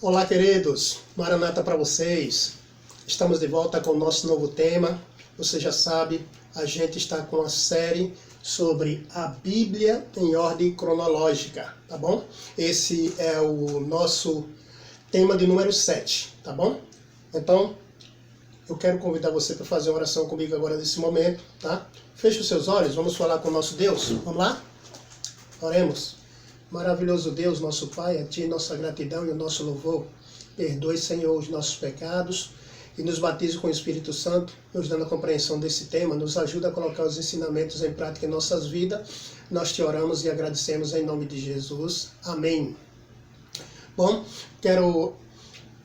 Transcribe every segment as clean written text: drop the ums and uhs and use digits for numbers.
Olá, queridos, Maranata para vocês. Estamos de volta com o nosso novo tema. Você já sabe, a gente está com a série sobre a Bíblia em ordem cronológica, tá bom? Esse é o nosso tema de número 7, tá bom? Então, eu quero convidar você para fazer uma oração comigo agora nesse momento, tá? Feche os seus olhos, vamos falar com o nosso Deus. Vamos lá? Oremos. Maravilhoso Deus, nosso Pai, a Ti nossa gratidão e o nosso louvor. Perdoe, Senhor, os nossos pecados e nos batize com o Espírito Santo, nos dando a compreensão desse tema, nos ajuda a colocar os ensinamentos em prática em nossas vidas. Nós te oramos e agradecemos em nome de Jesus. Amém. Bom, quero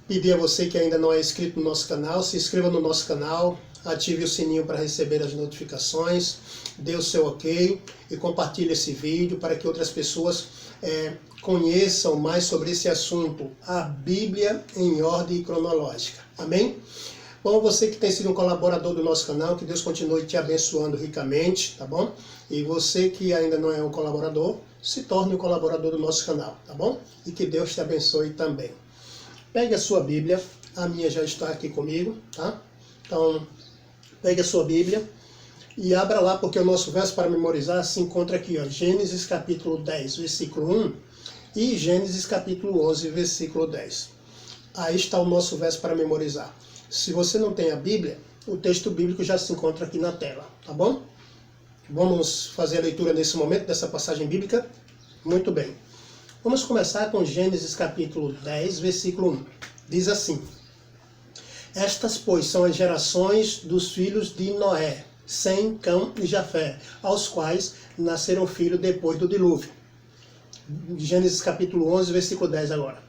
pedir a você que ainda não é inscrito no nosso canal, se inscreva no nosso canal, ative o sininho para receber as notificações, dê o seu ok e compartilhe esse vídeo para que outras pessoas conheçam mais sobre esse assunto, a Bíblia em ordem cronológica. Amém? Bom, você que tem sido um colaborador do nosso canal, que Deus continue te abençoando ricamente, tá bom? E você que ainda não é um colaborador, se torne um colaborador do nosso canal, tá bom? E que Deus te abençoe também. Pegue a sua Bíblia, a minha já está aqui comigo, tá? Então, pegue a sua Bíblia e abra lá, porque o nosso verso para memorizar se encontra aqui, ó, Gênesis capítulo 10, versículo 1 e Gênesis capítulo 11, versículo 10. Aí está o nosso verso para memorizar. Se você não tem a Bíblia, o texto bíblico já se encontra aqui na tela, tá bom? Vamos fazer a leitura nesse momento dessa passagem bíblica? Muito bem. Vamos começar com Gênesis capítulo 10, versículo 1. Diz assim: Estas, pois, são as gerações dos filhos de Noé, Sem, Cão e Jafé, aos quais nasceram filhos depois do dilúvio. Gênesis capítulo 11, versículo 10 agora.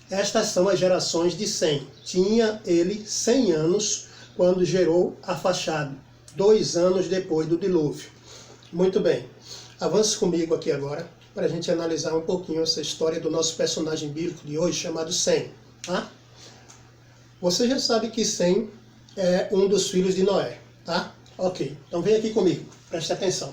Estas são as gerações de Sem. Tinha ele 100 anos quando gerou Arfaxade, 2 anos depois do dilúvio. Muito bem. Avance comigo aqui agora, para a gente analisar um pouquinho essa história do nosso personagem bíblico de hoje, chamado Sem. Tá? Você já sabe que Sem é um dos filhos de Noé, tá? Ok, então vem aqui comigo, preste atenção.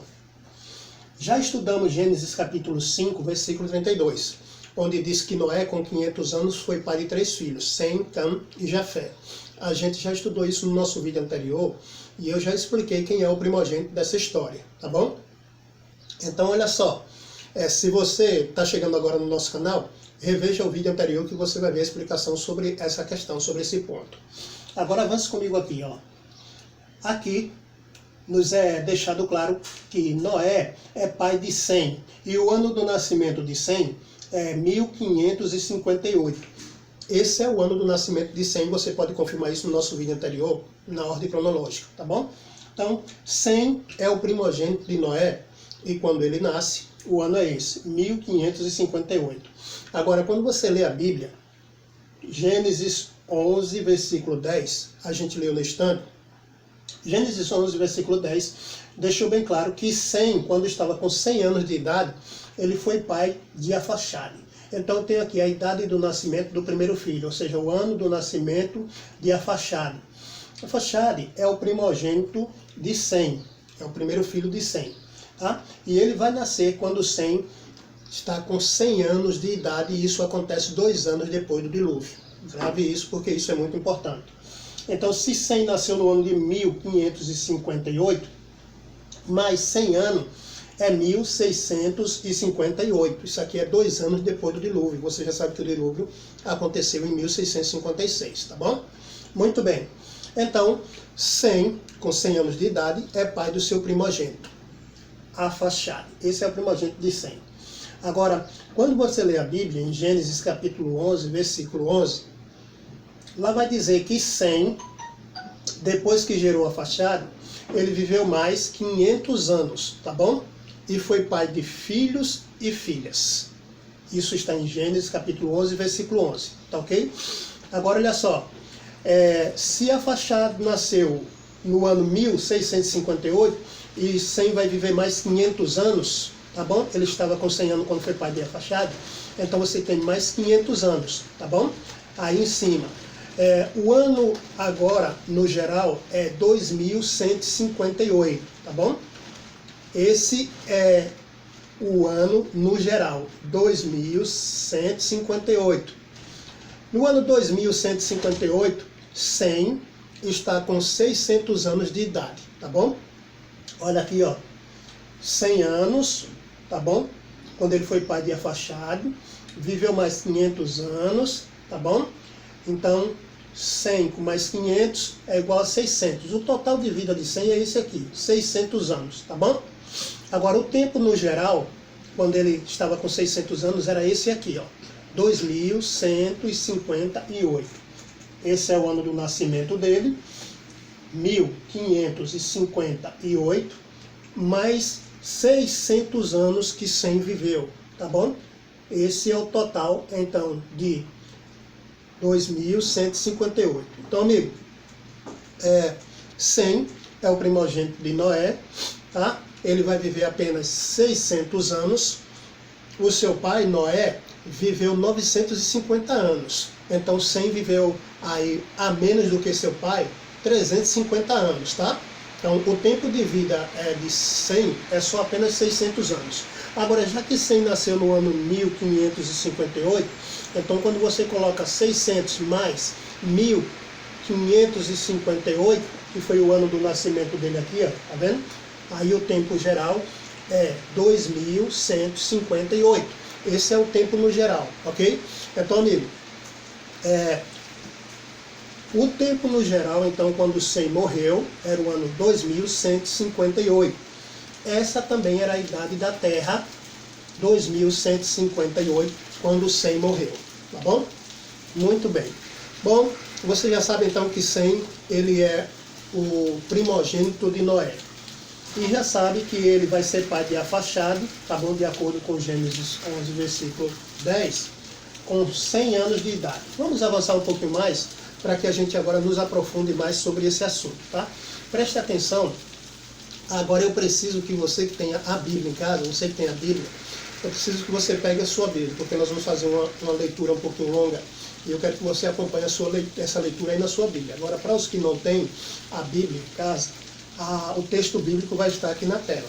Já estudamos Gênesis capítulo 5, versículo 32, onde diz que Noé, com 500 anos, foi pai de 3 filhos, Sem, Cã e Jafé. A gente já estudou isso no nosso vídeo anterior, e eu já expliquei quem é o primogênito dessa história, tá bom? Então, olha só, se você está chegando agora no nosso canal, reveja o vídeo anterior que você vai ver a explicação sobre essa questão, sobre esse ponto. Agora avance comigo aqui, ó. Aqui nos é deixado claro que Noé é pai de Sem, e o ano do nascimento de Sem é 1558. Esse é o ano do nascimento de Sem, você pode confirmar isso no nosso vídeo anterior, na ordem cronológica, tá bom? Então, Sem é o primogênito de Noé, e quando ele nasce, o ano é esse, 1558. Agora, quando você lê a Bíblia, Gênesis 11, versículo 10, a gente leu neste instante, Gênesis 11, versículo 10, deixou bem claro que Sem, quando estava com 100 anos de idade, ele foi pai de Arfaxade. Então tem aqui a idade do nascimento do primeiro filho, ou seja, o ano do nascimento de Arfaxade. Arfaxade é o primogênito de Sem, é o primeiro filho de Sem. Tá? E ele vai nascer quando Sem está com 100 anos de idade, e isso acontece 2 anos depois do dilúvio. Grave isso, porque isso é muito importante. Então, se Sem nasceu no ano de 1558, mais 100 anos é 1658. Isso aqui é 2 anos depois do dilúvio. Você já sabe que o dilúvio aconteceu em 1656, tá bom? Muito bem. Então, Sem, com 100 anos de idade, é pai do seu primogênito, Arfaxade. Esse é o primogênito de Sem. Agora, quando você lê a Bíblia, em Gênesis capítulo 11, versículo 11, lá vai dizer que Sem, depois que gerou Arfaxade, ele viveu mais 500 anos, tá bom? E foi pai de filhos e filhas. Isso está em Gênesis capítulo 11, versículo 11, tá ok? Agora, olha só, se Arfaxade nasceu no ano 1658, e Sem vai viver mais 500 anos, tá bom? Ele estava com 100 anos quando foi pai de Arfaxade, então você tem mais 500 anos, tá bom? Aí em cima. O ano agora, no geral, é 2158, tá bom? Esse é o ano no geral, 2158. No ano 2158, Sem está com 600 anos de idade, tá bom? Olha aqui, ó, 100 anos, tá bom? Quando ele foi pai de Arfaxade, viveu mais 500 anos, tá bom? Então, 100 com mais 500 é igual a 600. O total de vida de Sem é esse aqui, 600 anos, tá bom? Agora, o tempo no geral, quando ele estava com 600 anos, era esse aqui, ó, 2158. Esse é o ano do nascimento dele, 1558, mais 600 anos que Sem viveu, tá bom? Esse é o total, então, de 2158. Então, amigo, Sem é o primogênito de Noé, tá? Ele vai viver apenas 600 anos. O seu pai, Noé, viveu 950 anos. Então, Sem viveu aí a menos do que seu pai, 350 anos, tá? Então, o tempo de vida de Sem é só apenas 600 anos. Agora, já que Sem nasceu no ano 1558, então quando você coloca 600 mais 1558, que foi o ano do nascimento dele aqui, ó, tá vendo? Aí o tempo geral é 2158. Esse é o tempo no geral, ok? Então, amigo, o tempo no geral, então, quando Sem morreu, era o ano 2158. Essa também era a idade da Terra, 2158, quando Sem morreu, tá bom? Muito bem. Bom, você já sabe então que Sem, ele é o primogênito de Noé. E já sabe que ele vai ser pai de Arfaxade, tá bom? De acordo com Gênesis 11, versículo 10, com 100 anos de idade. Vamos avançar um pouquinho mais, para que a gente agora nos aprofunde mais sobre esse assunto, tá? Preste atenção. Agora eu preciso que você que tenha a Bíblia em casa, você que tem a Bíblia, eu preciso que você pegue a sua Bíblia, porque nós vamos fazer uma leitura um pouquinho longa, e eu quero que você acompanhe essa leitura aí na sua Bíblia. Agora, para os que não têm a Bíblia em casa, o texto bíblico vai estar aqui na tela.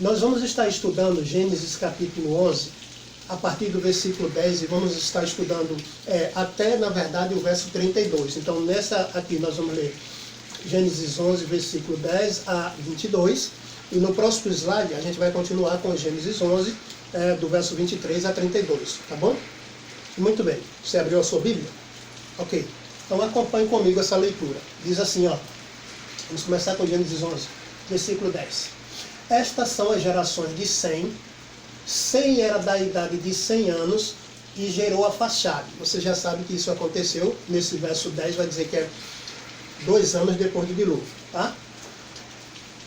Nós vamos estar estudando Gênesis capítulo 11, a partir do versículo 10, e vamos estar estudando até, na verdade, o verso 32. Então, nessa aqui nós vamos ler Gênesis 11, versículo 10 a 22, e no próximo slide a gente vai continuar com Gênesis 11, do verso 23 a 32, tá bom? Muito bem. Você abriu a sua Bíblia? Ok. Então acompanhe comigo essa leitura. Diz assim, ó. Vamos começar com Gênesis 11, versículo 10. Estas são as gerações de Sem. Sem era da idade de 100 anos e gerou Arfaxade. Você já sabe que isso aconteceu. Nesse verso 10 vai dizer que é 2 anos depois do dilúvio, tá?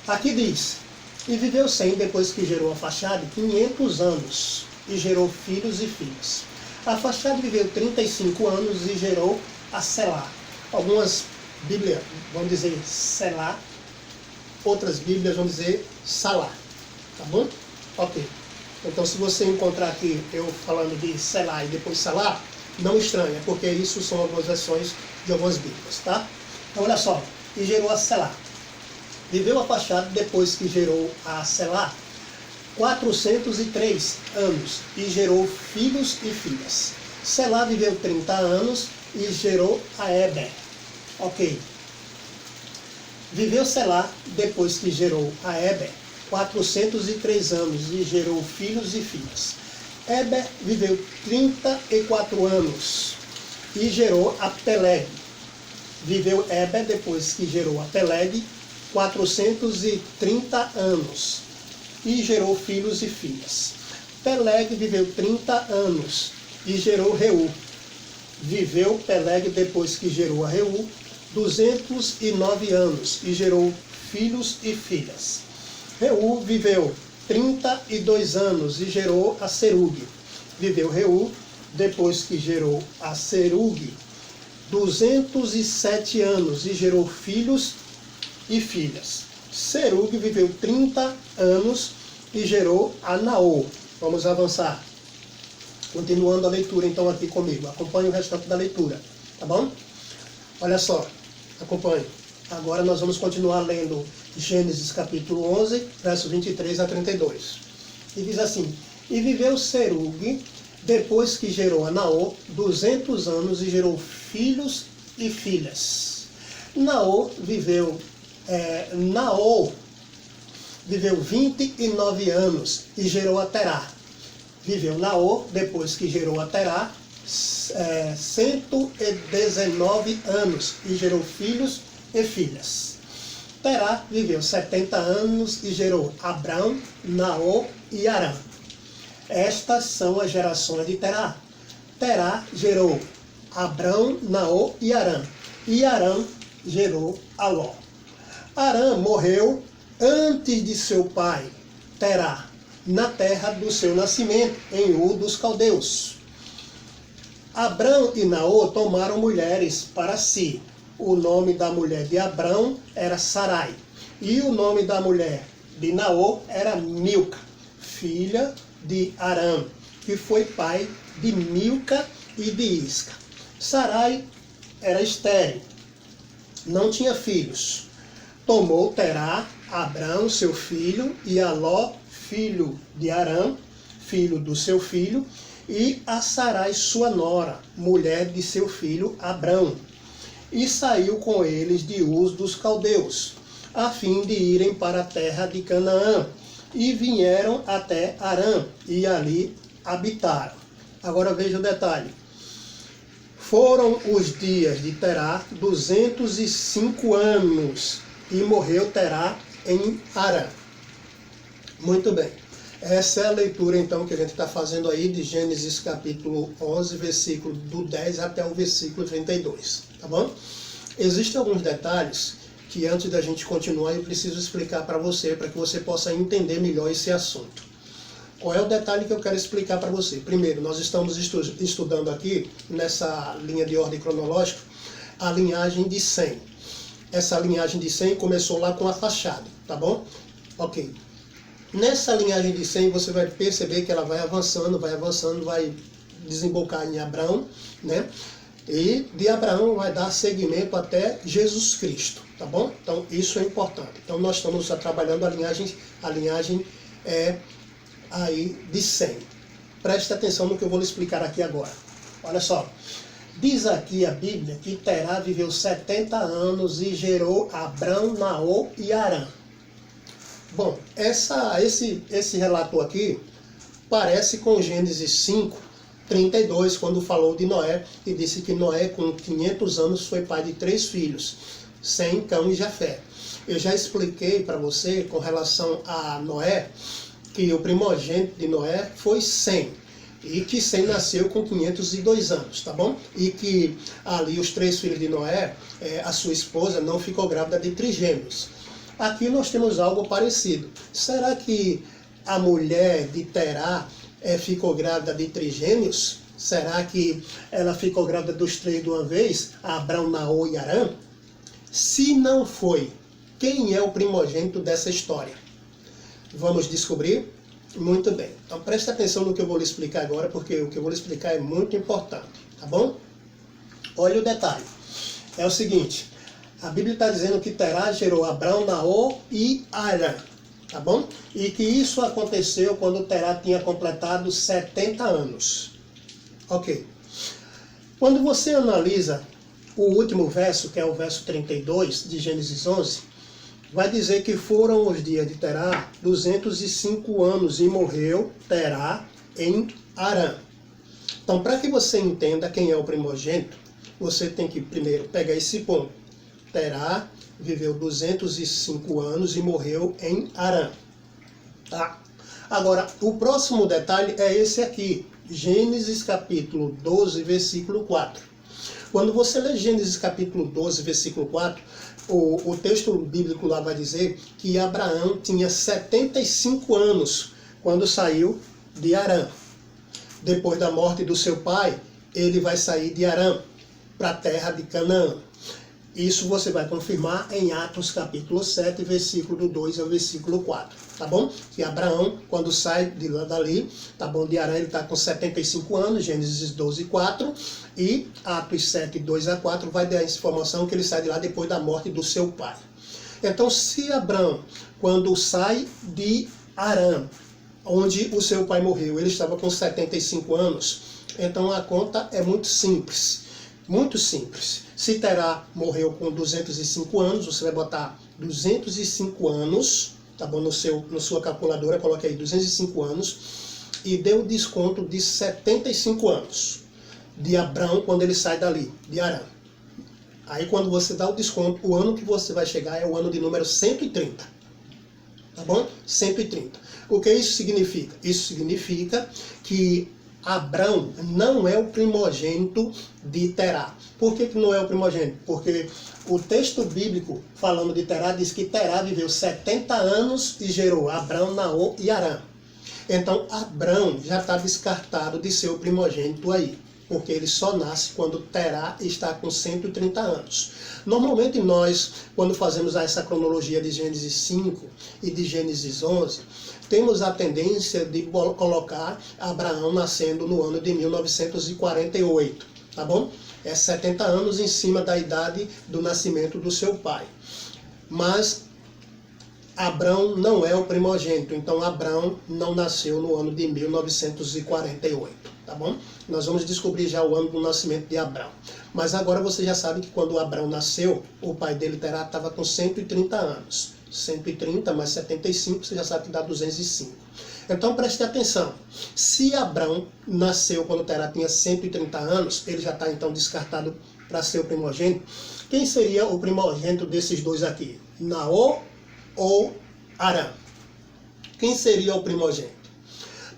Aqui diz: e viveu Sem, depois que gerou Arfaxade, 500 anos e gerou filhos e filhas. Arfaxade viveu 35 anos e gerou a Selá. Algumas Bíblias vão dizer Selá, outras Bíblias vão dizer Salá, tá bom? Ok. Então, se você encontrar aqui eu falando de Selá e depois Salá, não estranha, porque isso são algumas versões de algumas Bíblias, tá? Então, olha só, e gerou a Selá. Viveu Arfaxade depois que gerou a Selá 403 anos e gerou filhos e filhas. Selá viveu 30 anos e gerou a Eber. Ok. Viveu Selá depois que gerou a Eber 403 anos e gerou filhos e filhas. Eber viveu 34 anos e gerou a Peleg. Viveu Eber depois que gerou a Peleg 430 anos e gerou filhos e filhas. Peleg viveu 30 anos e gerou Reu. Viveu Peleg depois que gerou a Reu 209 anos e gerou filhos e filhas. Reu viveu 32 anos e gerou a Serug. Viveu Reu depois que gerou a Serug 207 anos e gerou filhos e filhas. Serug viveu 30 anos e gerou a Naor. Vamos avançar. Continuando a leitura então aqui comigo. Acompanhe o restante da leitura, tá bom? Olha só, acompanhe. Agora nós vamos continuar lendo Gênesis capítulo 11, verso 23 a 32. E diz assim: e viveu Serug depois que gerou a Naor, 200 anos e gerou filhos e filhas. Naor viveu 29 anos e gerou a Terá. Viveu Naor, depois que gerou a Terá, 119 anos e gerou filhos e filhas. Terá viveu 70 anos e gerou Abrão, Naor e Arã. Estas são as gerações de Terá. Terá gerou Abrão, Naor e Arã. E Arã gerou a Ló. Arã morreu antes de seu pai, Terá, na terra do seu nascimento, em Ur dos Caldeus. Abrão e Naor tomaram mulheres para si. O nome da mulher de Abrão era Sarai. E o nome da mulher de Naor era Milca, filha de Arã, que foi pai de Milca e de Isca. Sarai era estéril, não tinha filhos. Tomou Terá, Abrão, seu filho, e a Ló, filho de Arã, filho do seu filho, e a Sarai, sua nora, mulher de seu filho Abrão. E saiu com eles de Ur dos Caldeus, a fim de irem para a terra de Canaã. E vieram até Arã, e ali habitaram. Agora veja o detalhe. Foram os dias de Terá 205 anos, e morreu Terá em Arã. Muito bem. Essa é a leitura, então, que a gente está fazendo aí de Gênesis capítulo 11, versículo do 10 até o versículo 32, tá bom? Existem alguns detalhes que, antes da gente continuar, eu preciso explicar para você, para que você possa entender melhor esse assunto. Qual é o detalhe que eu quero explicar para você? Primeiro, nós estamos estudando aqui, nessa linha de ordem cronológica, a linhagem de Sem. Essa linhagem de Sem começou lá com a fachada, tá bom? Ok. Nessa linhagem de Sem, você vai perceber que ela vai avançando, vai desembocar em Abraão, né? E de Abraão vai dar seguimento até Jesus Cristo, tá bom? Então, isso é importante. Então, nós estamos trabalhando a linhagem aí de Sem. Preste atenção no que eu vou lhe explicar aqui agora. Olha só. Diz aqui a Bíblia que Terá viveu 70 anos e gerou Abrão, Naor e Arã. Bom, esse relato aqui parece com Gênesis 5, 32, quando falou de Noé e disse que Noé, com 500 anos, foi pai de 3 filhos, Sem, Cão e Jafé. Eu já expliquei para você, com relação a Noé, que o primogênito de Noé foi Sem, e que Sem nasceu com 502 anos, tá bom? E que ali os 3 filhos de Noé, a sua esposa, não ficou grávida de trigêmeos. Aqui nós temos algo parecido. Será que a mulher de Terá ficou grávida de trigêmeos? Será que ela ficou grávida dos 3 de uma vez? Abrão, Naor e Arã? Se não foi, quem é o primogênito dessa história? Vamos descobrir? Muito bem. Então preste atenção no que eu vou lhe explicar agora, porque o que eu vou lhe explicar é muito importante, tá bom? Olha o detalhe. É o seguinte, a Bíblia está dizendo que Terá gerou Abrão, Naor e Arã, tá bom? E que isso aconteceu quando Terá tinha completado 70 anos. Ok. Quando você analisa o último verso, que é o verso 32 de Gênesis 11, vai dizer que foram os dias de Terá 205 anos e morreu Terá em Arã. Então, para que você entenda quem é o primogênito, você tem que primeiro pegar esse ponto. Terá viveu 205 anos e morreu em Arã. Tá? Agora, o próximo detalhe é esse aqui. Gênesis capítulo 12, versículo 4. Quando você lê Gênesis capítulo 12, versículo 4, o texto bíblico lá vai dizer que Abraão tinha 75 anos quando saiu de Arã. Depois da morte do seu pai, ele vai sair de Arã para a terra de Canaã. Isso você vai confirmar em Atos capítulo 7, versículo do 2 ao versículo 4, tá bom? Que Abraão, quando sai dali, tá bom, de Arã, ele está com 75 anos, Gênesis 12, 4, e Atos 7, 2 a 4 vai dar a informação que ele sai de lá depois da morte do seu pai. Então, se Abraão, quando sai de Arã, onde o seu pai morreu. Ele estava com 75 anos. Então a conta é muito simples. Muito simples. Se Terá morreu com 205 anos, você vai botar 205 anos, tá bom? Na sua calculadora, coloque aí 205 anos e dê o desconto de 75 anos de Abrão quando ele sai dali, de Harã. Aí quando você dá o desconto, o ano que você vai chegar é o ano de número 130. Tá bom? 130. O que isso significa? Isso significa que Abrão não é o primogênito de Terá. Por que não é o primogênito? Porque o texto bíblico falando de Terá diz que Terá viveu 70 anos e gerou Abrão, Naor e Harã. Então Abrão já está descartado de ser o primogênito aí, porque ele só nasce quando Terá está com 130 anos. Normalmente nós, quando fazemos essa cronologia de Gênesis 5 e de Gênesis 11, temos a tendência de colocar Abraão nascendo no ano de 1948, tá bom? É 70 anos em cima da idade do nascimento do seu pai. Mas Abrão não é o primogênito, então Abrão não nasceu no ano de 1948, tá bom? Nós vamos descobrir já o ano do nascimento de Abrão. Mas agora você já sabe que quando Abrão nasceu, o pai dele, Terá, estava com 130 anos. 130 mais 75, você já sabe que dá 205. Então preste atenção. Se Abrão nasceu quando Terá tinha 130 anos, ele já está então descartado para ser o primogênito. Quem seria o primogênito desses dois aqui? Naor ou Harã? Quem seria o primogênito?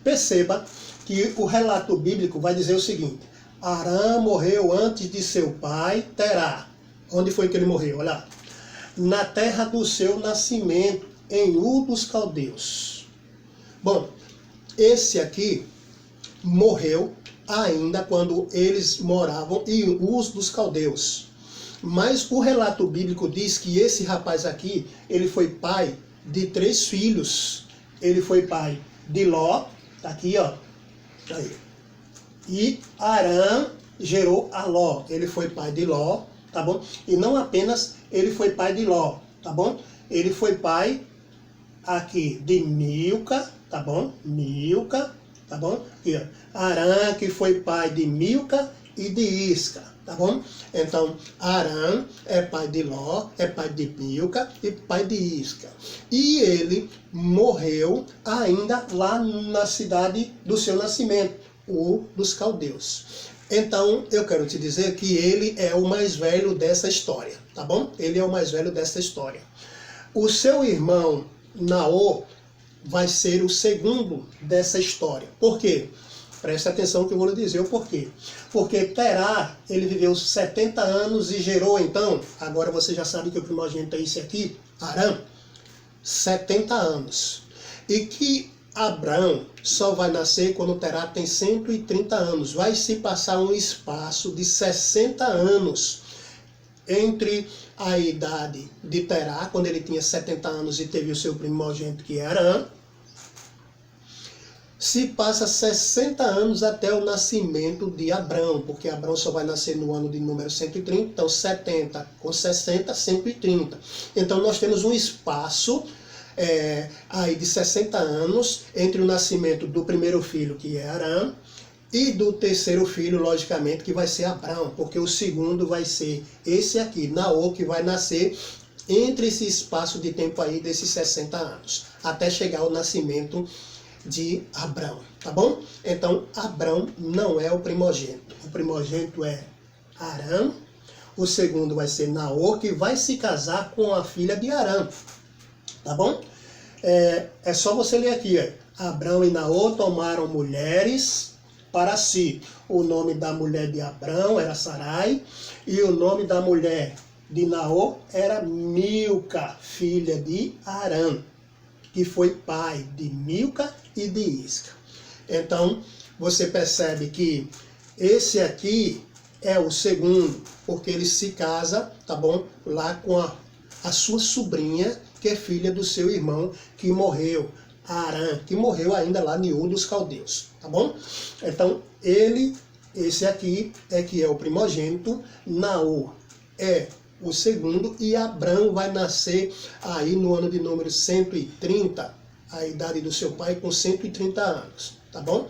Perceba que o relato bíblico vai dizer o seguinte: Harã morreu antes de seu pai, Terá. Onde foi que ele morreu? Olha lá. Na terra do seu nascimento, em Ur dos Caldeus. Bom, esse aqui morreu ainda quando eles moravam em Ur dos Caldeus. Mas o relato bíblico diz que esse rapaz aqui, ele foi pai de 3 filhos. Ele foi pai de Ló, tá aqui, ó. Aí. E Harã gerou a Ló. Ele foi pai de Ló, tá bom? E não apenas ele foi pai de Ló, tá bom? Ele foi pai aqui de Milca, tá bom? Milca, tá bom? Aqui, ó. Harã, que foi pai de Milca e de Isca, tá bom? Então, Harã é pai de Ló, é pai de Milca e pai de Isca. E ele morreu ainda lá na cidade do seu nascimento, Ur dos Caldeus. Então, eu quero te dizer que ele é o mais velho dessa história, tá bom? Ele é o mais velho dessa história. O seu irmão, Naor, vai ser o segundo dessa história. Por quê? Preste atenção que eu vou lhe dizer o porquê. Porque Terá, ele viveu 70 anos e gerou, então, agora você já sabe que o primogênito é esse aqui, Harã, 70 anos. E que Abrão só vai nascer quando Terá tem 130 anos. Vai se passar um espaço de 60 anos entre a idade de Terá, quando ele tinha 70 anos e teve o seu primogênito, que é Harã. Se passa 60 anos até o nascimento de Abrão, porque Abrão só vai nascer no ano de número 130, então 70 com 60, 130. Então nós temos um espaço aí de 60 anos entre o nascimento do primeiro filho, que é Harã, e do terceiro filho, logicamente, que vai ser Abrão, porque o segundo vai ser esse aqui, Naor, que vai nascer entre esse espaço de tempo aí desses 60 anos, até chegar ao nascimento de Abrão, tá bom? Então, Abrão não é o primogênito. O primogênito é Harã, o segundo vai ser Naor, que vai se casar com a filha de Harã, tá bom? É só você ler aqui, ó. Abrão e Naor tomaram mulheres para si. O nome da mulher de Abrão era Sarai, e o nome da mulher de Naor era Milca, filha de Harã, que foi pai de Milca e de Isca. Então, você percebe que esse aqui é o segundo, porque ele se casa, tá bom? Lá com a sua sobrinha, que é filha do seu irmão, que morreu, Harã, que morreu ainda lá em Ur dos Caldeus, tá bom? Então, esse aqui é que é o primogênito, Naor é o segundo, e Abrão vai nascer aí no ano de número 130, a idade do seu pai com 130 anos, tá bom?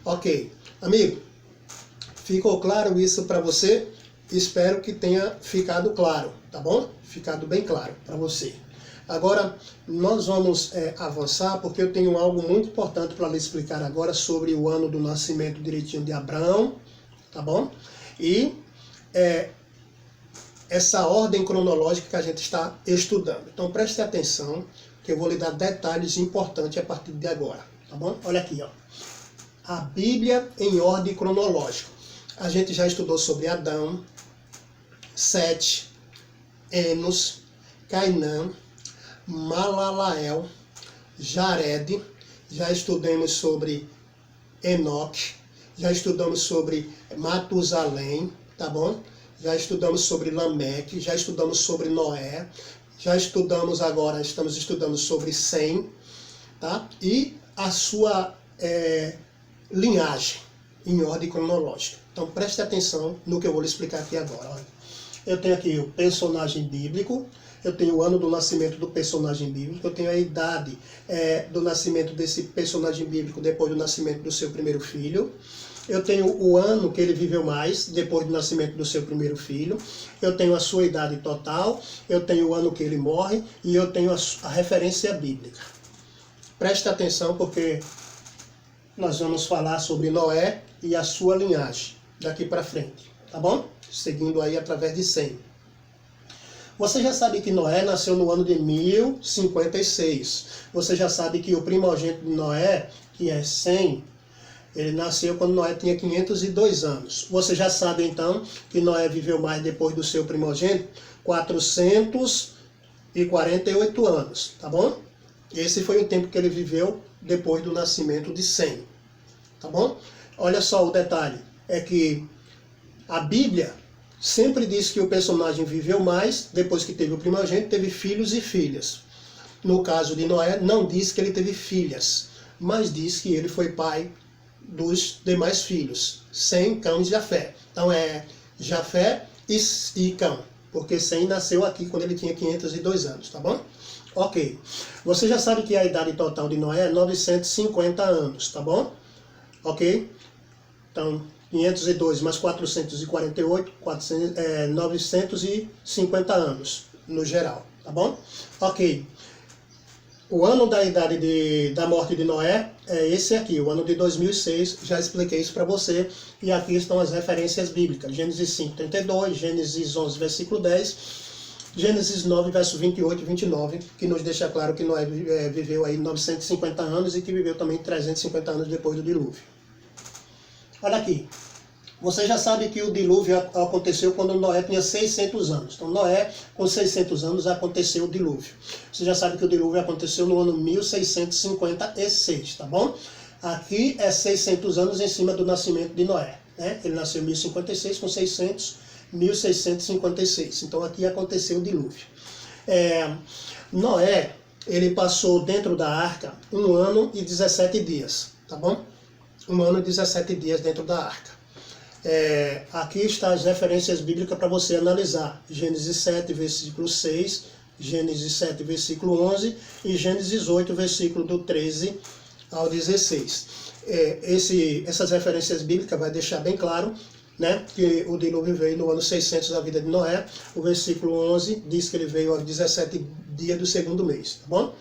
Ok. Amigo, ficou claro isso para você? Espero que tenha ficado claro, tá bom? Ficado bem claro para você. Agora, nós vamos avançar, porque eu tenho algo muito importante para lhe explicar agora sobre o ano do nascimento direitinho de Abraão, tá bom? E essa ordem cronológica que a gente está estudando. Então, preste atenção, que eu vou lhe dar detalhes importantes a partir de agora, tá bom? Olha aqui, ó. A Bíblia em ordem cronológica. A gente já estudou sobre Adão, Sete, Enos, Cainã, Malalael, Jared, já estudamos sobre Enoque, já estudamos sobre Matusalém, tá bom? Já estudamos sobre Lameque, já estudamos sobre Noé, já estudamos agora, estamos estudando sobre Sem, tá? E a sua linhagem em ordem cronológica. Então preste atenção no que eu vou lhe explicar aqui agora. Olha. Eu tenho aqui o personagem bíblico, eu tenho o ano do nascimento do personagem bíblico, eu tenho a idade do nascimento desse personagem bíblico depois do nascimento do seu primeiro filho, eu tenho o ano que ele viveu mais depois do nascimento do seu primeiro filho, eu tenho a sua idade total, eu tenho o ano que ele morre e eu tenho a referência bíblica. Preste atenção porque nós vamos falar sobre Noé e a sua linhagem daqui para frente, tá bom? Seguindo aí através de Sem. Você já sabe que Noé nasceu no ano de 1056. Você já sabe que o primogênito de Noé, que é Sem, ele nasceu quando Noé tinha 502 anos. Você já sabe então que Noé viveu mais depois do seu primogênito, 448 anos, tá bom? Esse foi o tempo que ele viveu depois do nascimento de Sem, tá bom? Olha só o detalhe, é que a Bíblia sempre diz que o personagem viveu mais, depois que teve o primogênito, teve filhos e filhas. No caso de Noé, não diz que ele teve filhas, mas diz que ele foi pai dos demais filhos, Sem, Cão e Jafé. Então é Jafé e Cão, porque Sem nasceu aqui quando ele tinha 502 anos, tá bom? Ok. Você já sabe que a idade total de Noé é 950 anos, tá bom? Ok? Então, 502 mais 448, 950 anos no geral, tá bom? Ok. O ano da idade da morte de Noé é esse aqui, o ano de 2006, já expliquei isso para você, e aqui estão as referências bíblicas, Gênesis 5:32, Gênesis 11, versículo 10, Gênesis 9, verso 28 e 29, que nos deixa claro que Noé viveu aí 950 anos e que viveu também 350 anos depois do dilúvio. Olha aqui. Você já sabe que o dilúvio aconteceu quando Noé tinha 600 anos. Então, Noé, com 600 anos, aconteceu o dilúvio. Você já sabe que o dilúvio aconteceu no ano 1656, tá bom? Aqui é 600 anos em cima do nascimento de Noé, né? Ele nasceu em 1056, com 600, 1656. Então, aqui aconteceu o dilúvio. Noé, ele passou dentro da arca 1 ano e 17 dias, tá bom? 1 ano e 17 dias dentro da arca. Aqui estão as referências bíblicas para você analisar. Gênesis 7, versículo 6, Gênesis 7, versículo 11 e Gênesis 8, versículo do 13 ao 16. Essas referências bíblicas vai deixar bem claro, né, que o dilúvio veio no ano 600 da vida de Noé. O versículo 11 diz que ele veio aos 17 dias do segundo mês, tá bom?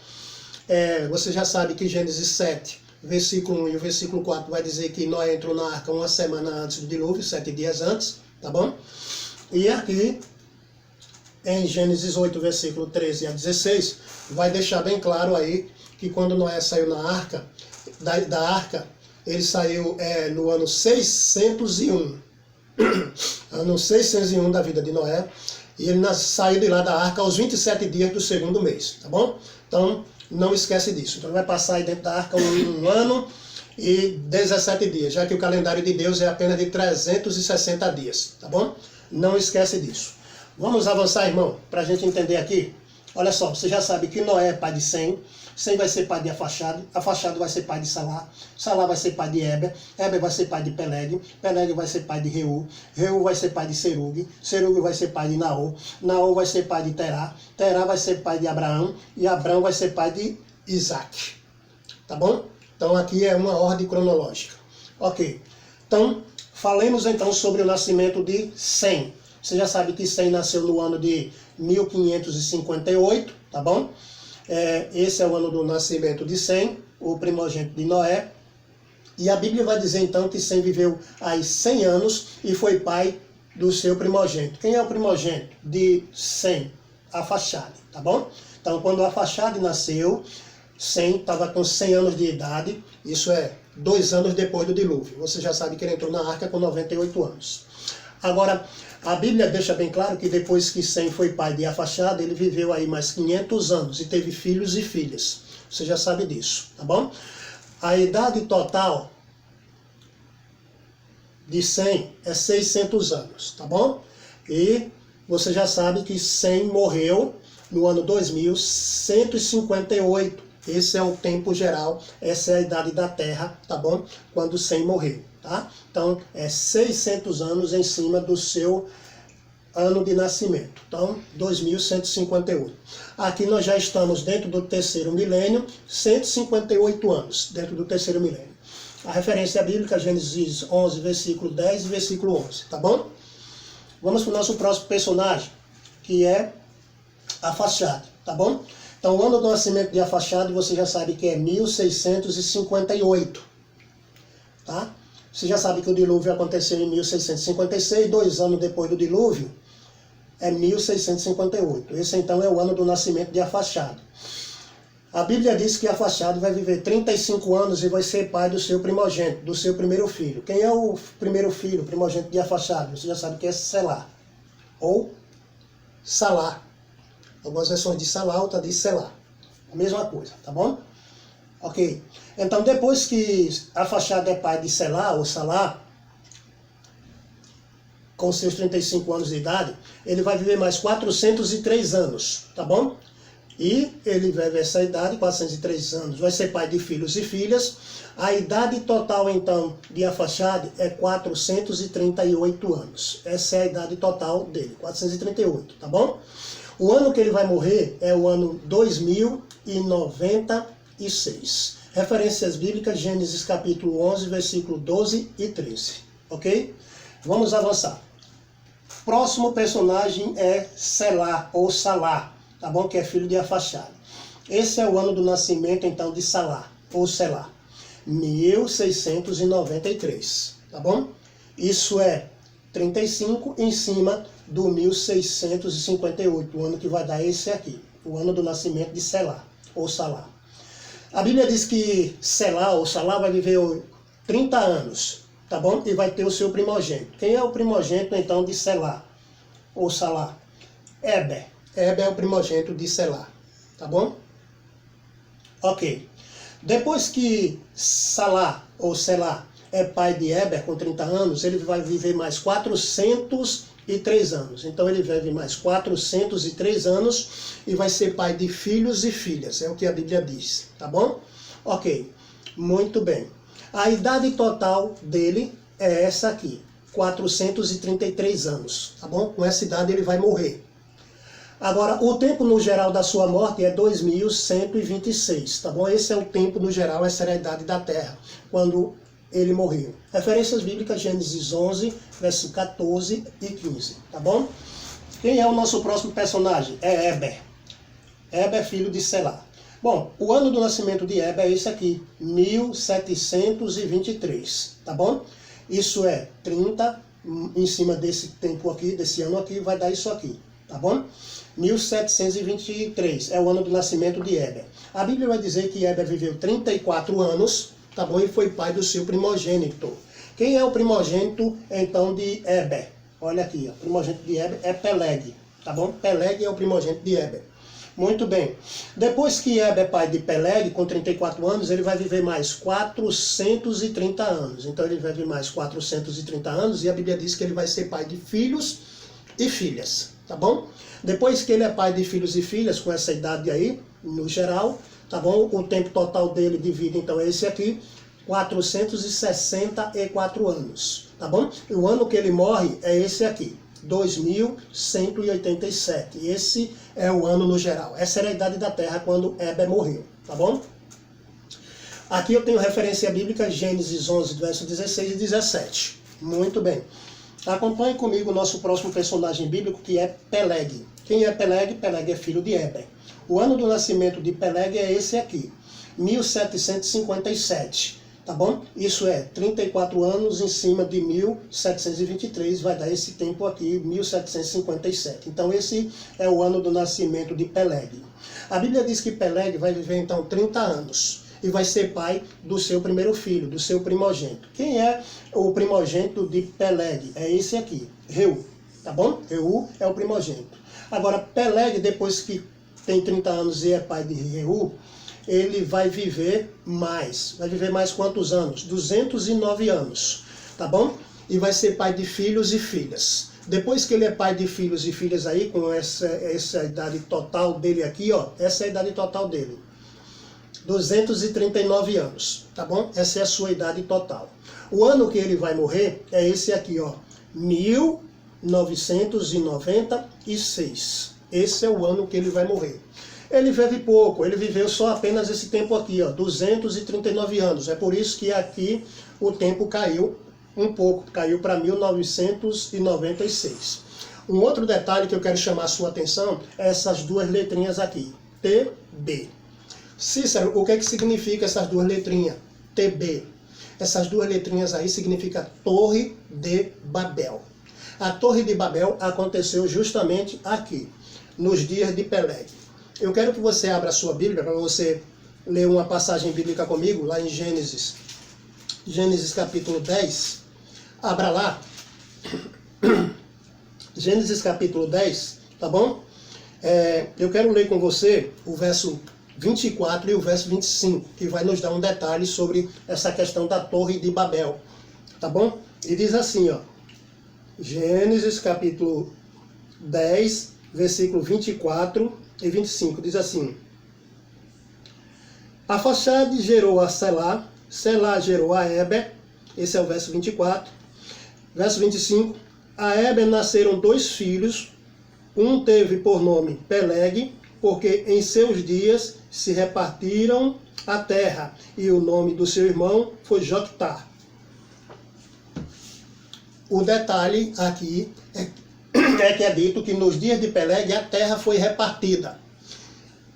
Você já sabe que Gênesis 7, versículo 1 e o versículo 4 vai dizer que Noé entrou na arca 1 semana antes do dilúvio, 7 dias antes, tá bom? E aqui, em Gênesis 8, versículo 13 a 16, vai deixar bem claro aí que quando Noé saiu na arca, da arca, ele saiu no ano 601, ano 601 da vida de Noé, e ele saiu de lá da arca aos 27 dias do segundo mês, tá bom? Então, não esquece disso. Então, ele vai passar aí dentro da arca 1 ano e 17 dias, já que o calendário de Deus é apenas de 360 dias, tá bom? Não esquece disso. Vamos avançar, irmão, para a gente entender aqui. Olha só, você já sabe que Noé é pai de Sem, Sem vai ser pai de Afaxado vai ser pai de Salá vai ser pai de Éber vai ser pai de Peleg vai ser pai de Reu vai ser pai de Serug vai ser pai de Naor vai ser pai de Terá vai ser pai de Abraão, e Abraão vai ser pai de Isaac. tá bom? Então aqui é uma ordem cronológica. Ok, então falemos então sobre o nascimento de Sem. Você já sabe que Sem nasceu no ano de 1558, tá bom? Esse é o ano do nascimento de Sem, o primogênito de Noé. E a Bíblia vai dizer então que Sem viveu aí 100 anos e foi pai do seu primogênito. Quem é o primogênito de Sem? Arfaxade, tá bom? Então quando Arfaxade nasceu, Sem estava com 100 anos de idade, isso é 2 anos depois do dilúvio. Você já sabe que ele entrou na arca com 98 anos. Agora, a Bíblia deixa bem claro que depois que Sem foi pai de Arfaxade, ele viveu aí mais 500 anos e teve filhos e filhas. Você já sabe disso, tá bom? A idade total de Sem é 600 anos, tá bom? E você já sabe que Sem morreu no ano 2158. Esse é o tempo geral, essa é a idade da Terra, tá bom? Quando Sem morreu, tá? Então, é 600 anos em cima do seu ano de nascimento. Então, 2158. Aqui nós já estamos dentro do terceiro milênio, 158 anos dentro do terceiro milênio. A referência bíblica, Gênesis 11, versículo 10 e versículo 11, tá bom? Vamos para o nosso próximo personagem, que é Arfaxade, tá bom? Então, o ano do nascimento de Arfaxade, você já sabe que é 1658, tá? Você já sabe que o dilúvio aconteceu em 1656, 2 anos depois do dilúvio, é 1658. Esse, então, é o ano do nascimento de Arfaxade. A Bíblia diz que Arfaxade vai viver 35 anos e vai ser pai do seu primogênito, do seu primeiro filho. Quem é o primeiro filho, primogênito de Arfaxade? Você já sabe que é Selá, ou Salá. Algumas versões de Salá, outra de Selá. A mesma coisa, tá bom? Ok. Então, depois que Arfaxade é pai de Selá, ou Salá, com seus 35 anos de idade, ele vai viver mais 403 anos, tá bom? E ele vai ver essa idade, 403 anos, vai ser pai de filhos e filhas. A idade total, então, de Arfaxade é 438 anos. Essa é a idade total dele, 438, tá bom? O ano que ele vai morrer é o ano 2096. Referências bíblicas, Gênesis capítulo 11, versículo 12 e 13, ok? Vamos avançar. Próximo personagem é Selá, ou Salá, tá bom? Que é filho de Arfaxade. Esse é o ano do nascimento, então, de Salá, ou Selá, 1693, tá bom? Isso é 35 em cima do 1658, o ano que vai dar esse aqui, o ano do nascimento de Selá, ou Salá. A Bíblia diz que Selá, ou Salá, vai viver 30 anos, tá bom? E vai ter o seu primogênito. Quem é o primogênito, então, de Selá, ou Salá? Éber. Éber é o primogênito de Selá, tá bom? Ok. Depois que Salá, ou Selá, é pai de Éber com 30 anos, ele vai viver mais 403 anos. Então ele vive mais 403 anos e vai ser pai de filhos e filhas, é o que a Bíblia diz, tá bom? Ok, muito bem. A idade total dele é essa aqui, 433 anos, tá bom? Com essa idade ele vai morrer. Agora, o tempo no geral da sua morte é 2126, tá bom? Esse é o tempo no geral, essa era a idade da Terra, quando ele morreu. Referências bíblicas, Gênesis 11, versos 14 e 15, tá bom? Quem é o nosso próximo personagem? É Éber. Éber, filho de Selá. Bom, o ano do nascimento de Éber é esse aqui, 1723, tá bom? Isso é 30 em cima desse tempo aqui, desse ano aqui, vai dar isso aqui, tá bom? 1723 é o ano do nascimento de Éber. A Bíblia vai dizer que Éber viveu 34 anos, tá bom? E foi pai do seu primogênito. Quem é o primogênito, então, de Éber? Olha aqui, ó, o primogênito de Éber é Peleg, tá bom? Peleg é o primogênito de Éber. Muito bem. Depois que Éber é pai de Peleg, com 34 anos, ele vai viver mais 430 anos. Então ele vai viver mais 430 anos e a Bíblia diz que ele vai ser pai de filhos e filhas, tá bom? Depois que ele é pai de filhos e filhas, com essa idade aí, no geral, tá bom? O tempo total dele de vida, então, é esse aqui, 464 anos, tá bom? E o ano que ele morre é esse aqui, 2187. Esse é o ano no geral. Essa era a idade da Terra quando Éber morreu, tá bom? Aqui eu tenho referência bíblica, Gênesis 11, verso 16 e 17. Muito bem. Acompanhe comigo o nosso próximo personagem bíblico, que é Peleg. Quem é Peleg? Peleg é filho de Eber. O ano do nascimento de Peleg é esse aqui, 1757. Tá bom? Isso é 34 anos em cima de 1723, vai dar esse tempo aqui, 1757. Então esse é o ano do nascimento de Peleg. A Bíblia diz que Peleg vai viver então 30 anos e vai ser pai do seu primeiro filho, do seu primogênito. Quem é o primogênito de Peleg? É esse aqui, Reu, tá bom? Reu é o primogênito. Agora Peleg, depois que tem 30 anos e é pai de Reu, ele vai viver mais. Vai viver mais quantos anos? 209 anos, tá bom? E vai ser pai de filhos e filhas. Depois que ele é pai de filhos e filhas aí, com essa idade total dele aqui, ó, essa é a idade total dele. 239 anos, tá bom? Essa é a sua idade total. O ano que ele vai morrer é esse aqui, ó, 1996. Esse é o ano que ele vai morrer. Ele vive pouco, ele viveu só apenas esse tempo aqui, ó, 239 anos. É por isso que aqui o tempo caiu um pouco, caiu para 1996. Um outro detalhe que eu quero chamar a sua atenção é essas duas letrinhas aqui, TB. Cícero, o que é que significa essas duas letrinhas? TB. Essas duas letrinhas aí significam Torre de Babel. A Torre de Babel aconteceu justamente aqui, nos dias de Peleg. Eu quero que você abra a sua Bíblia para você ler uma passagem bíblica comigo, lá em Gênesis. Gênesis capítulo 10. Abra lá. Gênesis capítulo 10, tá bom? Eu quero ler com você o verso 24 e o verso 25, que vai nos dar um detalhe sobre essa questão da Torre de Babel, tá bom? E diz assim, ó. Gênesis capítulo 10, versículo 24 e 25, diz assim: Arfaxade gerou a Selá, Selá gerou a Eber, esse é o verso 24. Verso 25, a Eber nasceram 2 filhos, um teve por nome Peleg, porque em seus dias se repartiram a terra, e o nome do seu irmão foi Joctá. O detalhe aqui é que é dito que nos dias de Peleg a terra foi repartida.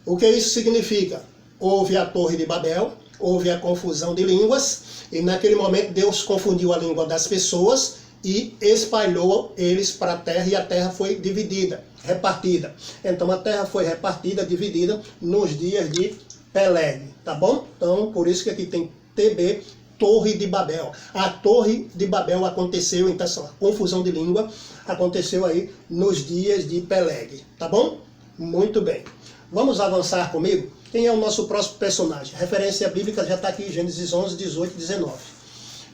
O que isso significa? Houve a Torre de Babel, houve a confusão de línguas, e naquele momento Deus confundiu a língua das pessoas e espalhou eles para a terra, e a terra foi dividida, repartida. Então a terra foi repartida, dividida nos dias de Peleg, tá bom? Então por isso que aqui tem TB, Torre de Babel. A Torre de Babel aconteceu, então essa confusão de língua aconteceu aí nos dias de Peleg, tá bom? Muito bem. Vamos avançar comigo? Quem é o nosso próximo personagem? A referência bíblica já está aqui, Gênesis 11, 18 e 19.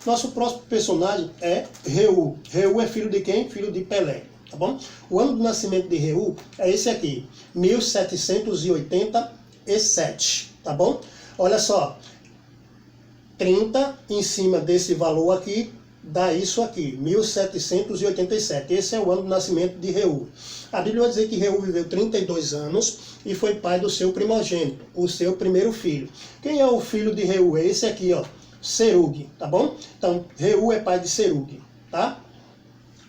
Nosso próximo personagem é Reu. Reu é filho de quem? Filho de Peleg, tá bom? O ano do nascimento de Reu é esse aqui, 1787, tá bom? Olha só, 30 em cima desse valor aqui, dá isso aqui, 1787. Esse é o ano do nascimento de Reu. A Bíblia vai dizer que Reu viveu 32 anos e foi pai do seu primogênito, o seu primeiro filho. Quem é o filho de Reu? É esse aqui, ó, Serug, tá bom? Então, Reu é pai de Serug, tá?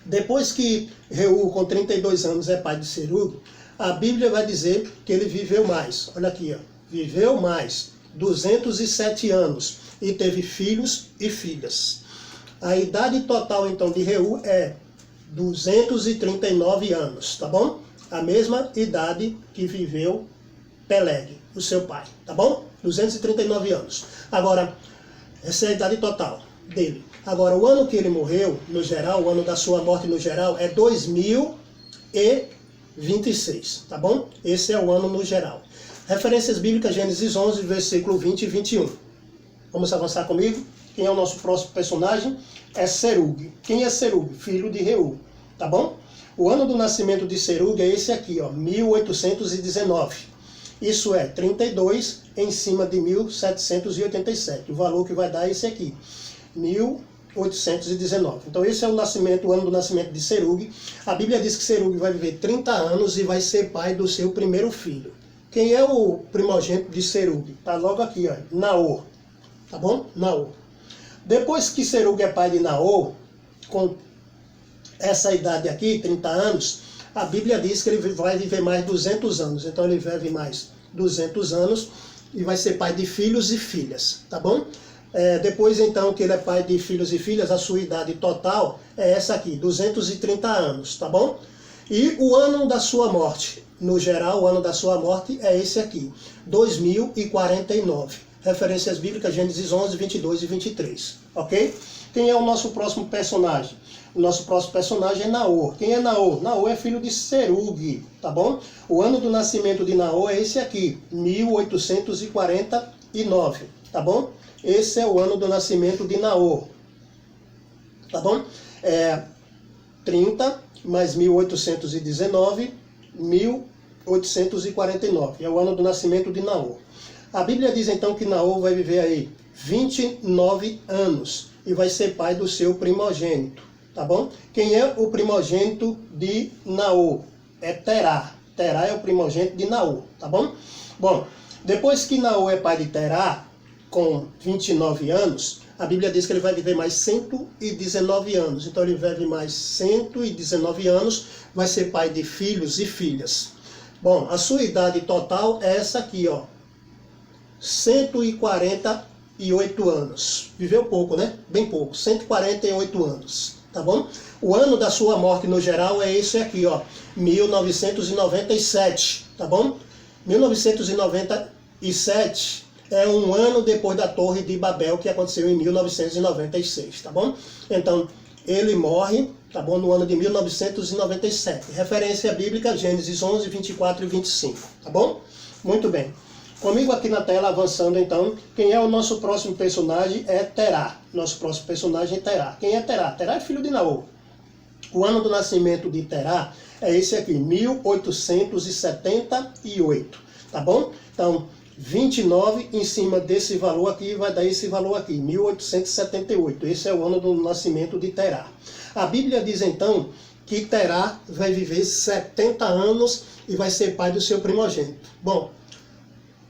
Depois que Reu, com 32 anos, é pai de Serug, a Bíblia vai dizer que ele viveu mais. Olha aqui, ó, viveu mais, 207 anos, e teve filhos e filhas. A idade total, então, de Reu é 239 anos, tá bom? A mesma idade que viveu Peleg, o seu pai, tá bom? 239 anos. Agora, essa é a idade total dele. Agora, o ano que ele morreu, no geral, o ano da sua morte no geral, é 2026, tá bom? Esse é o ano no geral. Referências bíblicas, Gênesis 11, versículo 20 e 21. Vamos avançar comigo? Quem é o nosso próximo personagem? É Serug. Quem é Serug? Filho de Reu, tá bom? O ano do nascimento de Serug é esse aqui, ó, 1819. Isso é 32 em cima de 1787. O valor que vai dar é esse aqui, 1819. Então esse é o nascimento, o ano do nascimento de Serug. A Bíblia diz que Serug vai viver 30 anos e vai ser pai do seu primeiro filho. Quem é o primogênito de Serug? Tá logo aqui, ó, Naor. tá bom? Naor. Depois que Serug é pai de Naor, com essa idade aqui, 30 anos, a Bíblia diz que ele vai viver mais 200 anos. Então ele vive mais 200 anos e vai ser pai de filhos e filhas, tá bom? Depois então que ele é pai de filhos e filhas, a sua idade total é essa aqui, 230 anos, tá bom? E o ano da sua morte, no geral, o ano da sua morte é esse aqui, 2049. Referências bíblicas, Gênesis 11, 22 e 23, ok? Quem é o nosso próximo personagem? O nosso próximo personagem é Naor. Quem é Naor? Naor é filho de Serug, tá bom? O ano do nascimento de Naor é esse aqui, 1849, tá bom? Esse é o ano do nascimento de Naor, tá bom? 30 mais 1819, 1849. É o ano do nascimento de Naor. A Bíblia diz então que Naor vai viver aí 29 anos e vai ser pai do seu primogênito, tá bom? Quem é o primogênito de Naor? É Terá. Terá é o primogênito de Naor, tá bom? Bom, depois que Naor é pai de Terá, com 29 anos, a Bíblia diz que ele vai viver mais 119 anos. Então ele vive mais 119 anos, vai ser pai de filhos e filhas. Bom, a sua idade total é essa aqui, ó. 148 anos. Viveu pouco, né? Bem pouco. 148 anos, tá bom? O ano da sua morte no geral é esse aqui, ó. 1997, tá bom? 1997 é um ano depois da Torre de Babel, que aconteceu em 1996, tá bom? Então, ele morre, tá bom, no ano de 1997. Referência bíblica, Gênesis 11, 24 e 25, tá bom? Muito bem. Comigo aqui na tela, avançando então, quem é o nosso próximo personagem é Terá. Nosso próximo personagem é Terá. Quem é Terá? Terá é filho de Naor. O ano do nascimento de Terá é esse aqui, 1878, tá bom? Então, 29 em cima desse valor aqui vai dar esse valor aqui, 1878. Esse é o ano do nascimento de Terá. A Bíblia diz então que Terá vai viver 70 anos e vai ser pai do seu primogênito. Bom,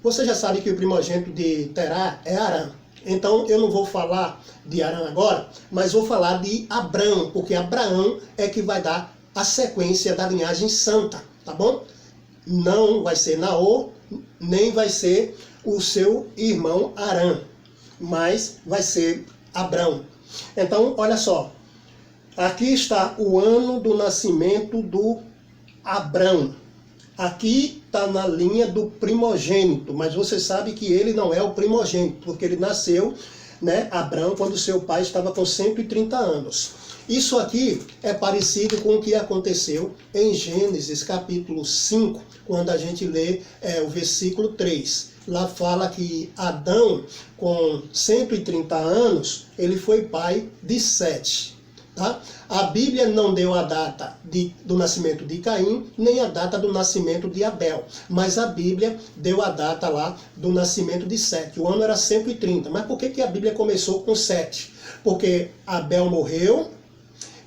você já sabe que o primogênito de Terá é Arã. Então eu não vou falar de Arã agora, mas vou falar de Abrão, porque Abraão é que vai dar a sequência da linhagem santa, tá bom? Não vai ser Naor, nem vai ser o seu irmão Arã, mas vai ser Abrão. Então, olha só, aqui está o ano do nascimento do Abrão. Aqui está na linha do primogênito, mas você sabe que ele não é o primogênito, porque ele nasceu, né, Abrão, quando seu pai estava com 130 anos. Isso aqui é parecido com o que aconteceu em Gênesis capítulo 5, quando a gente lê o versículo 3. Lá fala que Adão, com 130 anos, ele foi pai de Sete. Tá? A Bíblia não deu a data do nascimento de Caim, nem a data do nascimento de Abel, mas a Bíblia deu a data lá do nascimento de Sete. O ano era 130. Mas por que a Bíblia começou com Sete? Porque Abel morreu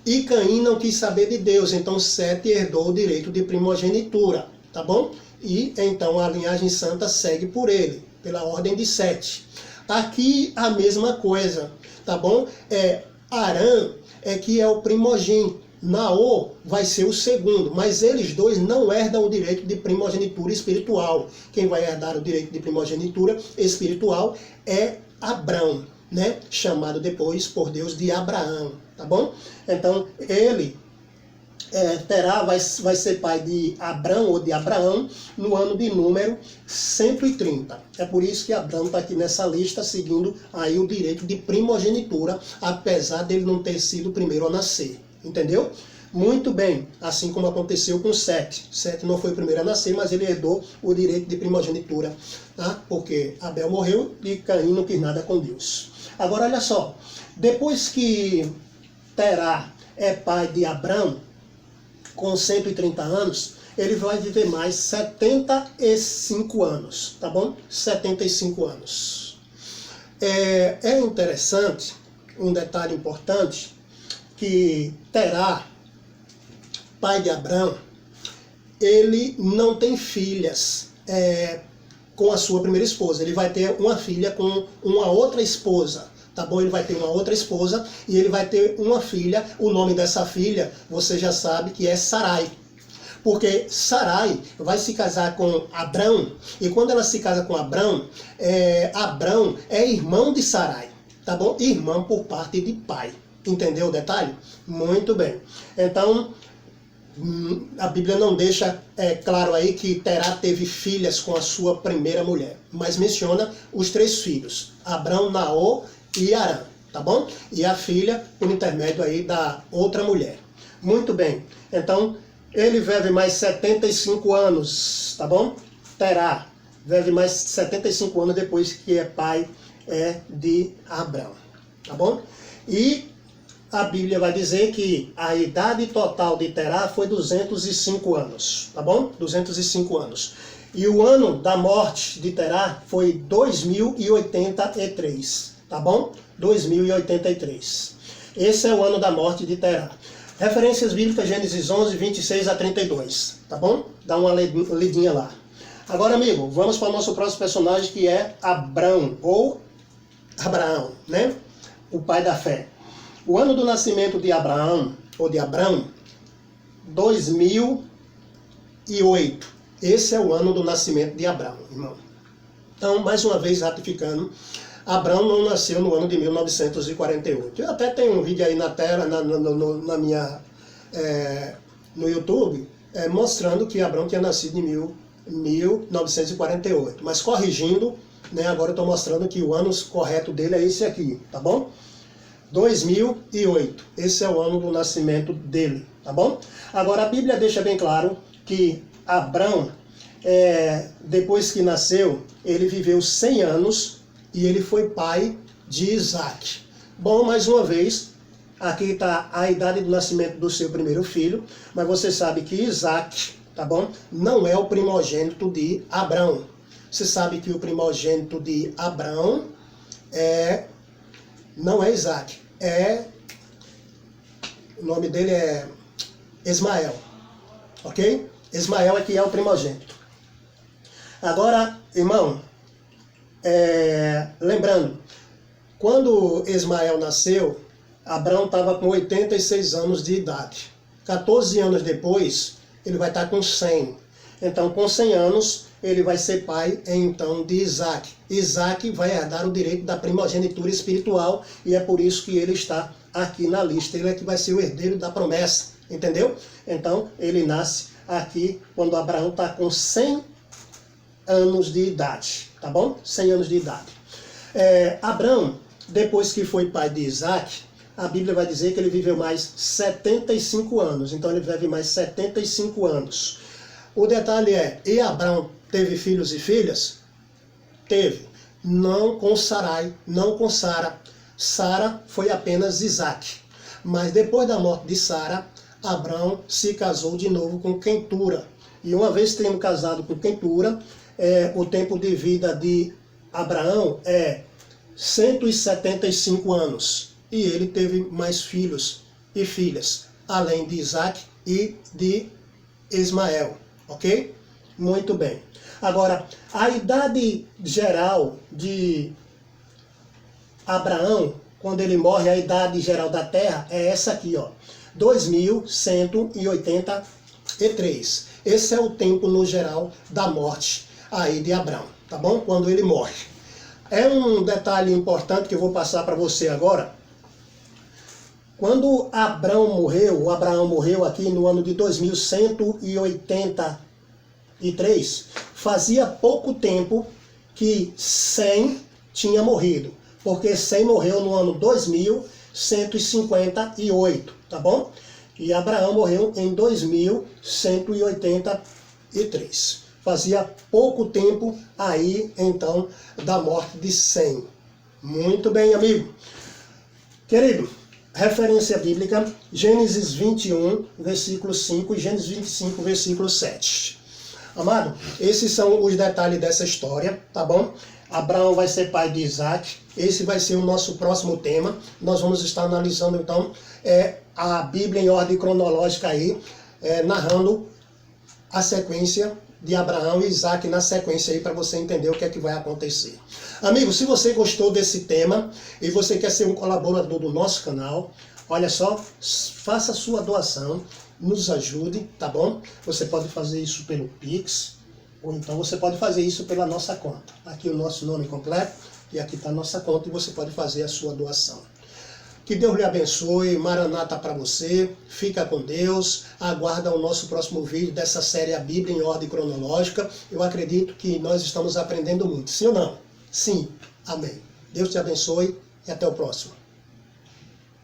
e Caim não quis saber de Deus, então Sete herdou o direito de primogenitura, tá bom? E então a linhagem santa segue por ele, pela ordem de Sete. Aqui a mesma coisa, tá bom? Arã que é o primogênito. Naor vai ser o segundo, mas eles dois não herdam o direito de primogenitura espiritual. Quem vai herdar o direito de primogenitura espiritual é Abrão, né? Chamado depois por Deus de Abraão, tá bom? Então, ele Terá vai ser pai de Abrão ou de Abraão no ano de número 130. É por isso que Abrão está aqui nessa lista, seguindo aí o direito de primogenitura, apesar dele não ter sido o primeiro a nascer. Entendeu? Muito bem, assim como aconteceu com Sete. Sete não foi o primeiro a nascer, mas ele herdou o direito de primogenitura, tá? Porque Abel morreu e Caim não quis nada com Deus. Agora olha só, depois que Terá é pai de Abrão, com 130 anos, ele vai viver mais 75 anos, tá bom? 75 anos. É interessante, um detalhe importante, que Terá, pai de Abrão, ele não tem filhas. com a sua primeira esposa. Ele vai ter uma filha com uma outra esposa. Tá bom? Ele vai ter uma outra esposa e ele vai ter uma filha. O nome dessa filha, você já sabe que é Sarai. Porque Sarai vai se casar com Abrão. E quando ela se casa com Abrão, Abrão é irmão de Sarai. Tá bom? Irmão por parte de pai. Entendeu o detalhe? Muito bem. Então, a Bíblia não deixa claro aí que Terá teve filhas com a sua primeira mulher. Mas menciona os 3 filhos. Abrão, Naor e Arã, tá bom? E a filha, por intermédio aí da outra mulher. Muito bem. Então, ele vive mais 75 anos, tá bom? Terá vive mais 75 anos depois que é pai de Abrão, tá bom? E a Bíblia vai dizer que a idade total de Terá foi 205 anos, tá bom? 205 anos. E o ano da morte de Terá foi 2083, tá bom? 2083. Esse é o ano da morte de Terá. Referências bíblicas, Gênesis 11, 26 a 32, tá bom? Dá uma lidinha lá. Agora, amigo, vamos para o nosso próximo personagem, que é Abrão, ou Abraão, né? O pai da fé. O ano do nascimento de Abraão, ou de Abrão, 2008. Esse é o ano do nascimento de Abrão, irmão. Então, mais uma vez, ratificando, Abrão não nasceu no ano de 1948. Eu até tenho um vídeo aí na tela, no YouTube, mostrando que Abrão tinha nascido em 1948. Mas corrigindo, né, agora eu estou mostrando que o ano correto dele é esse aqui, tá bom? 2008. Esse é o ano do nascimento dele, tá bom? Agora a Bíblia deixa bem claro que Abrão, depois que nasceu, ele viveu 100 anos e ele foi pai de Isaac. Bom, mais uma vez, aqui está a idade do nascimento do seu primeiro filho, mas você sabe que Isaac, tá bom? Não é o primogênito de Abrão. Você sabe que o primogênito de Abrão não é Isaac, o nome dele é Ismael, ok? Ismael é que é o primogênito. Agora, irmão, lembrando, quando Ismael nasceu, Abrão estava com 86 anos de idade. 14 anos depois, ele vai estar com 100. Então, com 100 anos, ele vai ser pai, então, de Isaac. Isaac vai herdar o direito da primogenitura espiritual e é por isso que ele está aqui na lista. Ele é que vai ser o herdeiro da promessa, entendeu? Então, ele nasce aqui quando Abraão está com 100 anos de idade, tá bom? 100 anos de idade. Abraão, depois que foi pai de Isaac, a Bíblia vai dizer que ele viveu mais 75 anos. Então, ele vive mais 75 anos. O detalhe e Abraão teve filhos e filhas? Teve. Não com Sarai, não com Sara. Sara foi apenas Isaac. Mas depois da morte de Sara, Abraão se casou de novo com Quentura. E uma vez tendo casado com Quentura, o tempo de vida de Abraão é 175 anos. E ele teve mais filhos e filhas, além de Isaac e de Ismael. Ok? Muito bem. Agora, a idade geral de Abraão, quando ele morre, a idade geral da terra é essa aqui, ó, 2183. Esse é o tempo no geral da morte aí de Abraão, tá bom? Quando ele morre. É um detalhe importante que eu vou passar para você agora. Quando Abraão morreu aqui no ano de 2183, fazia pouco tempo que Sem tinha morrido, porque Sem morreu no ano 2158, tá bom? E Abraão morreu em 2183. Fazia pouco tempo aí, então, da morte de Sem. Muito bem, amigo. Querido, referência bíblica, Gênesis 21, versículo 5 e Gênesis 25, versículo 7. Amado, esses são os detalhes dessa história, tá bom? Abraão vai ser pai de Isaac. Esse vai ser o nosso próximo tema. Nós vamos estar analisando, então, a Bíblia em ordem cronológica aí, narrando a sequência de Abraão e Isaac na sequência aí para você entender o que é que vai acontecer. Amigo, se você gostou desse tema e você quer ser um colaborador do nosso canal, olha só, faça a sua doação, nos ajude, tá bom? Você pode fazer isso pelo Pix, ou então você pode fazer isso pela nossa conta. Aqui o nosso nome completo e aqui está a nossa conta e você pode fazer a sua doação. Que Deus lhe abençoe, Maranata para você, fica com Deus, aguarda o nosso próximo vídeo dessa série A Bíblia em Ordem Cronológica. Eu acredito que nós estamos aprendendo muito, sim ou não? Sim, amém. Deus te abençoe e até o próximo.